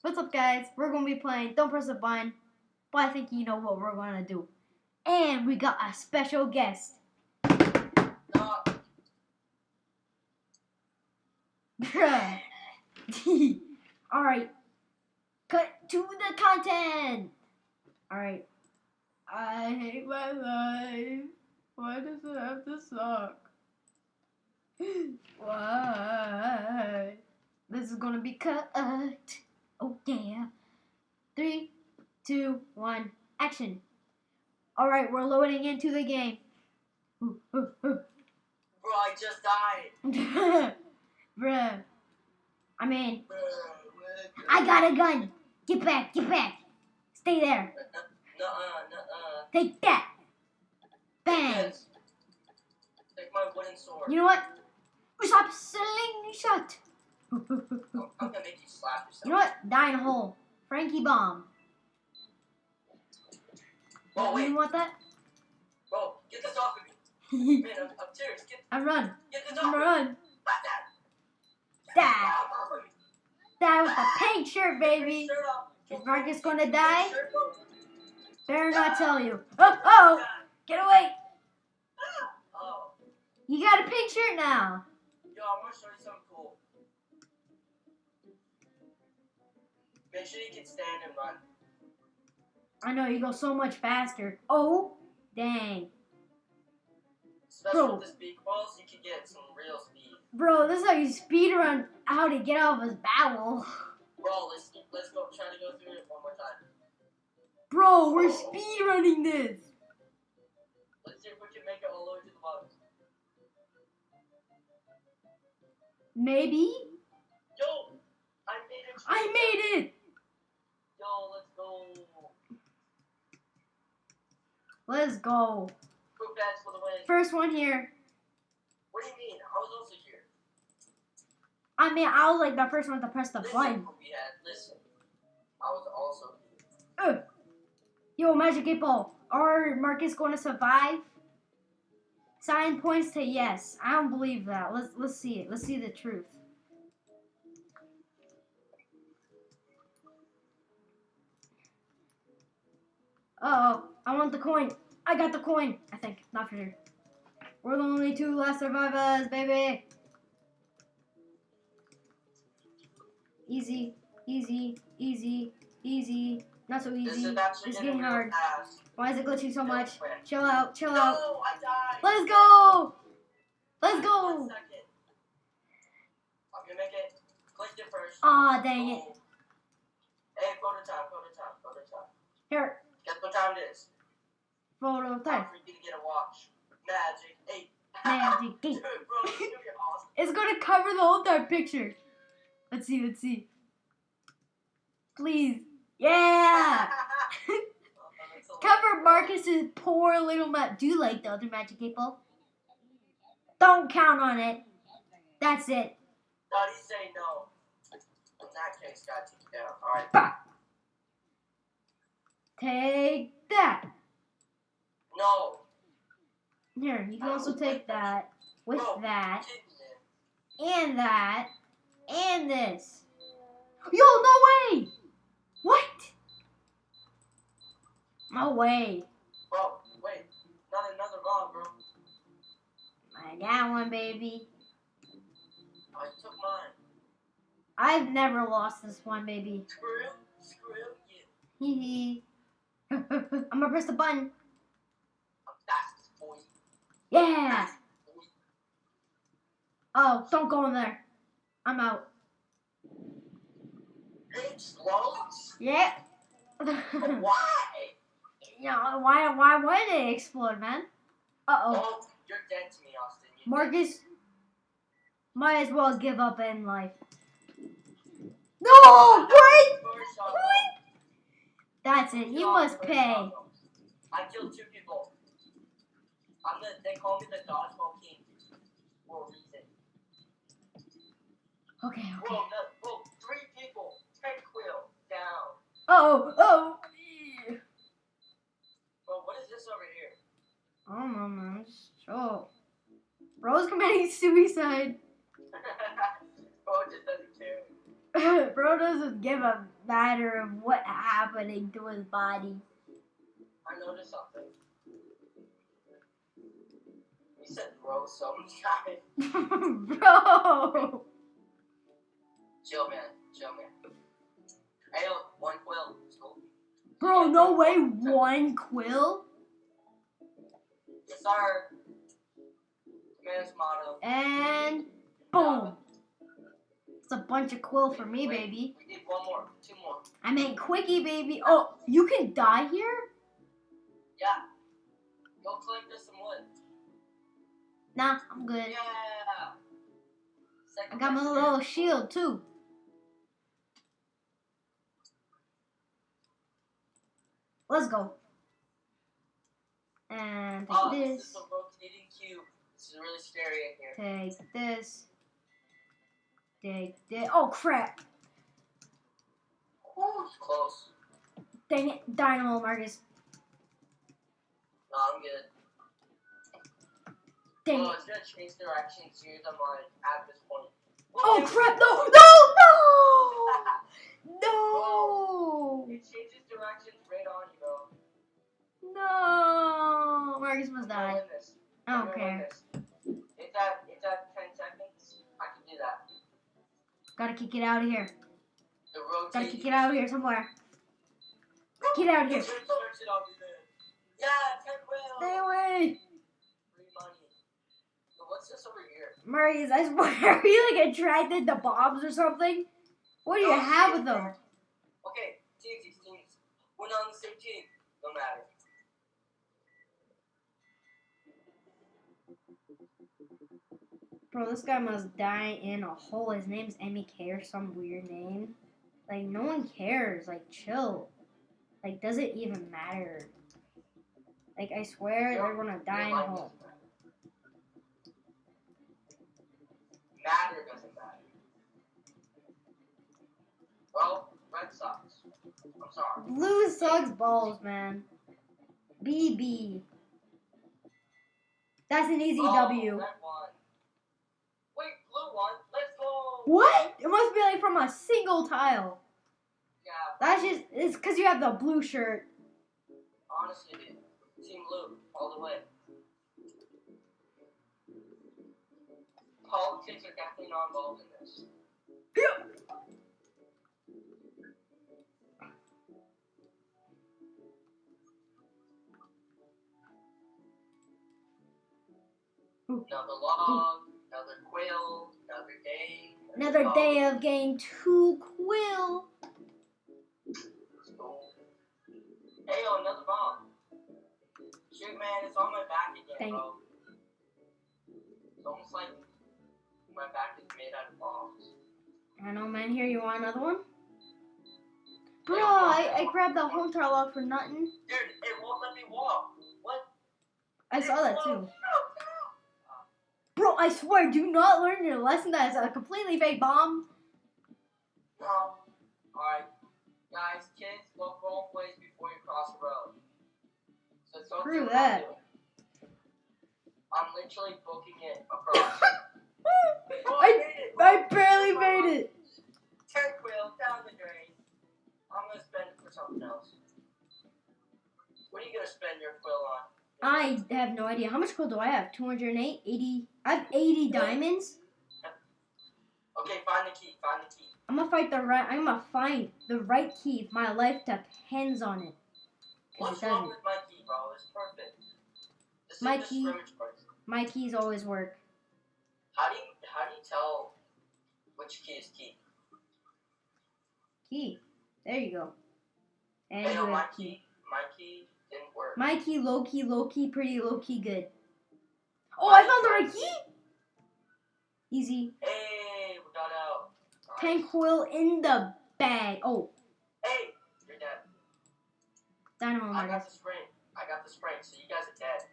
What's up, guys? We're gonna be playing Don't Press the Button, but I think you know what we're gonna do. And we got a special guest. Bruh. Alright. Cut to the content. Alright. I hate my life. Why does it have to suck? Why? This is gonna be cut. Oh yeah. 3, 2, 1, action. Alright, we're loading into the game. Bro, I just died. Bruh. I mean, I got a gun. Get back, get back. Stay there. Nuh-uh. Take that. Bang. Yes. Take my wooden sword. You know what? Stop slingshot. I'm gonna make you slap yourself. You know what? Die in a hole. Frankie Bomb. Bro, wait. You want that? Bro, get this off of me. Man, I'm serious. I run. Get this off of me. Run. Die. Die with a pink shirt, baby. Is Marcus gonna die? Better not tell you. Oh! Get away! Oh. You got a pink shirt now. Yo, I want to show you something cool. Make sure you can stand and run. I know, you go so much faster. Oh, dang. Especially Bro. with the speed balls, you can get some real speed. Bro, this is how you speed run how to get out of his bowel. Bro, let's go try to go through it one more time. Bro, we're speed running this. Let's see if we can make it all the way to the bottom. Maybe? Yo, I made it. I made it. Yo, let's go. Let's go. Quick dance for the win. First one here. What do you mean? I was also here. I mean, I was like the first one to press the Listen, button. listen. I was also here. Yo, Magic 8 Ball. Are Marcus going to survive? Sign points to yes. I don't believe that. Let's see it. Let's see the truth. Uh-oh. I want the coin. I got the coin. I think. Not for sure. We're the only two last survivors, baby. Easy. Easy. Easy. Easy. Not so easy. It's getting hard. Why is it glitching so much? Chill out. Chill out. No, I died. Let's go. Let's go. 1 second. I'm gonna make it. Click it first. Aw, dang it. Hey, photo time. Here. Guess what time it is? Photo Time time. for you to get a watch. Magic 8. Magic 8. Dude, bro, this is gonna be awesome. It's gonna cover the whole entire picture. Let's see. Please. Yeah. Cover Marcus's poor little map. Do you like the other Magic 8 Ball? Don't count on it. That's it. Daddy say no. In that case, gotta take it down. Alright. Bah. Take that. No. Here, you can also take that with Bro, that kidding, man. and that and this. Yo, no way! What? No way. Bro, wait. Not another bomb, bro. I got one, baby. I took mine. I've never lost this one, baby. Screw you. Hee hee. I'm gonna press the button. I'm fast, boy. Yeah. Fast, boy. Oh, don't go in there. I'm out. It explodes? Yeah. Why? Yeah. Why would it explode, man? Uh-oh. Oh, you're dead to me, Austin. Marcus might as well give up in life. No! What? That's it. You must pay. I killed 2 people. They call me the dodgeball king for a reason. Okay. Bro, 3 people. 10 quill down. Oh. Bro, what is this over here? Oh, man. Sure. Bro's committing suicide. Bro just doesn't care. Bro bro doesn't give a matter of what happening to his body. I noticed something. You said bro so many times. Bro. Chill, man. Hey, yo, one quill. Bro, no way. One quill? It's our command's motto. And boom. It's a bunch of quill for me, Wait, baby. We need one more. 2 more. I meant quickie, baby. Oh, you can die here? Yeah. Go collect us some wood. Nah, I'm good. Yeah. I got my little shield, too. Let's go. And take This this. is a rotating cube. This is really scary in here. Take this. Take this. Oh, crap. Woo, close. Dang it. Dynamo, Marcus. No, I'm good. Dang Oh, it. it's gonna change directions here. I'm like at this point. Oh, crap. No. No. It changes directions right on you, bro. No. Marcus must I'm gonna die. win this. I I'm don't gonna win care. this. It's at 10 seconds. I can do that. Gotta kick it out of here. The rotating. Gotta kick it out of here somewhere. Get out of here. Yeah, 10 quill. Stay away. Free money. So what's this over here? Marcus, I swear, are you like attracted to bombs or something? What do you No, have shit, with them? bro. Okay, teams. We're not on the same team. No matter. Bro, this guy must die in a hole. His name's MEK or some weird name. Like, no one cares. Like, chill. Like, does it even matter? Like, I swear they're gonna die in a hole. Matter doesn't matter. Well, red sucks. I'm sorry. Blue sucks balls, man. BB. That's an easy Oh, W. red won. Wait, blue won. Let's go. What? It must be like from a single tile. Yeah. That's just, it's because you have the blue shirt. Honestly, dude. Team blue, all the way. Politics are definitely not involved in this. Another log, another quill, another day. Another day of getting 2 quill. Let's go. Hey, yo, another bomb. Shoot, man, it's on my back again, Dang bro. It's almost like my back is made out of bombs. I know, man. Here, you want another one? Bro, Hey, I grabbed the home tower log for nothing. Dude, it won't let me walk. What? I saw that too. Bro, I swear, do not learn your lesson that it's a completely fake bomb. No. Alright. Guys, kids, look both ways before you cross the road. So don't Screw do what that. I'm doing. I'm literally booking it across. Oh, I made it. I barely made it. 10 quill down the drain. I'm gonna spend it for something else. What are you gonna spend your quill on? I have no idea. How much quill do I have? 208? 80? I have 80 diamonds. Okay, find the key. I'm gonna find the right key if my life depends on it. Because What's it wrong doesn't. with my key, bro? It's perfect. This My is the key- scrimmage part. My keys always work. How do you tell which key is key? Key. There you go. And Hey, you yo, my have key. key didn't work. My key, low key, pretty low key, good. Oh, I found the right key. Easy. Hey, we got out. 10 quill in the bag. Oh, Hey, you're dead. dynamo, I got Marcus. the spring, so you guys are dead.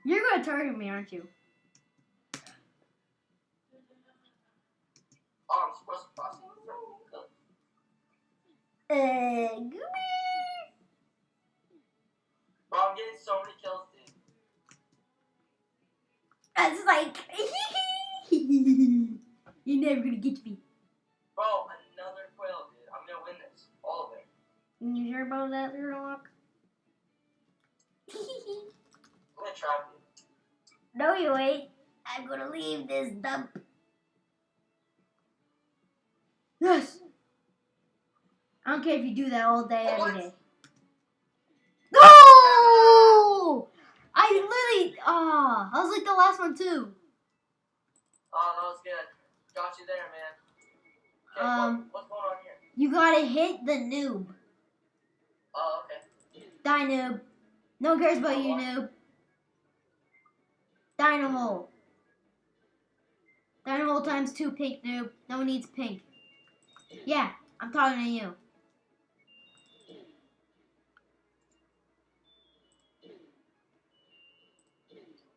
You're gonna target me, aren't you? Oh, I'm supposed to cross it? Gooby. Bro, I'm getting so many kills, dude. That's like, you're never gonna get me. Bro, another You sure about that, Sherlock? I'm gonna trap you. No, you ain't. I'm gonna leave this dump. Yes. I don't care if you do that all day, every day. No! I literally. I was like the last one too. Oh, that was good. Got you there, man. Okay, what's going on here? You gotta hit the noob. Oh, okay. Die, noob. No one cares about you, noob. Die in a hole. Die in a hole times 2, pink, noob. No one needs pink. Yeah, I'm talking to you.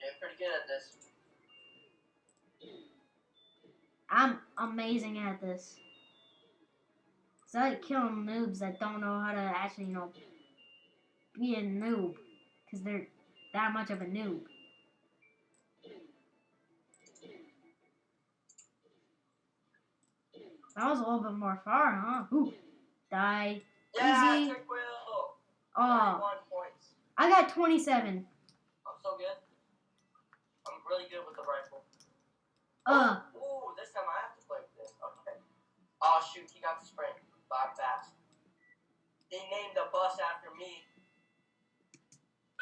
You're pretty good at this. I'm amazing at this. So I like killing noobs that don't know how to actually, be a noob. Because they're that much of a noob. That was a little bit more far, huh? Ooh. Die. Yeah, Easy. Trick Will. Oh. 31 points. I got 27. I'm so good. I'm really good with the rifle. Ooh, this time I have to play with this. Okay. Oh, shoot, he got the sprint. Back fast. They named the bus after me.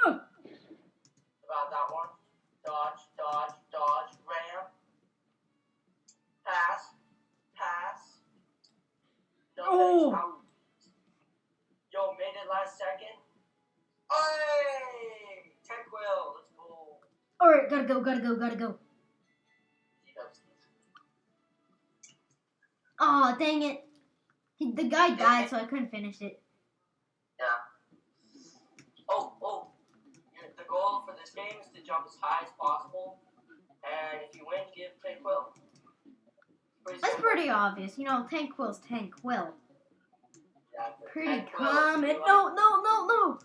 About that one. Dodge, dodge, dodge, ram. Pass, pass. No, Oh. out. Yo, made it last second. Hey! Tech Will, let's go. Alright, gotta go. Oh, dang it. The guy died, so I couldn't finish it. Yeah. Oh. The goal for this game is to jump as high as possible. And if you win, give Tank Will. That's pretty obvious. Tank Will's Tank Will. Yeah, Pretty Tank Will, common. if you like- No.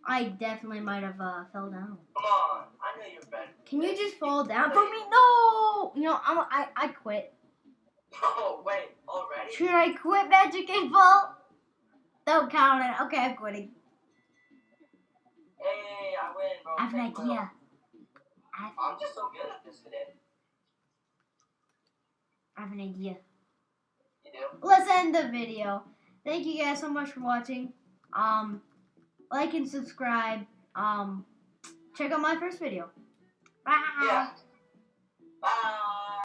I definitely might have fell down. Come on, I know you're better. Can you just fall down for me? No! I quit. Oh, wait, already? Should I quit Magic 8 Ball? Don't count it. Okay, I'm quitting. Hey, I win, bro. I have an Tank Will. idea. I'm just so good at this today. I have an idea. You do? Let's end the video. Thank you guys so much for watching. Like and subscribe. Check out my first video. Bye. Yeah.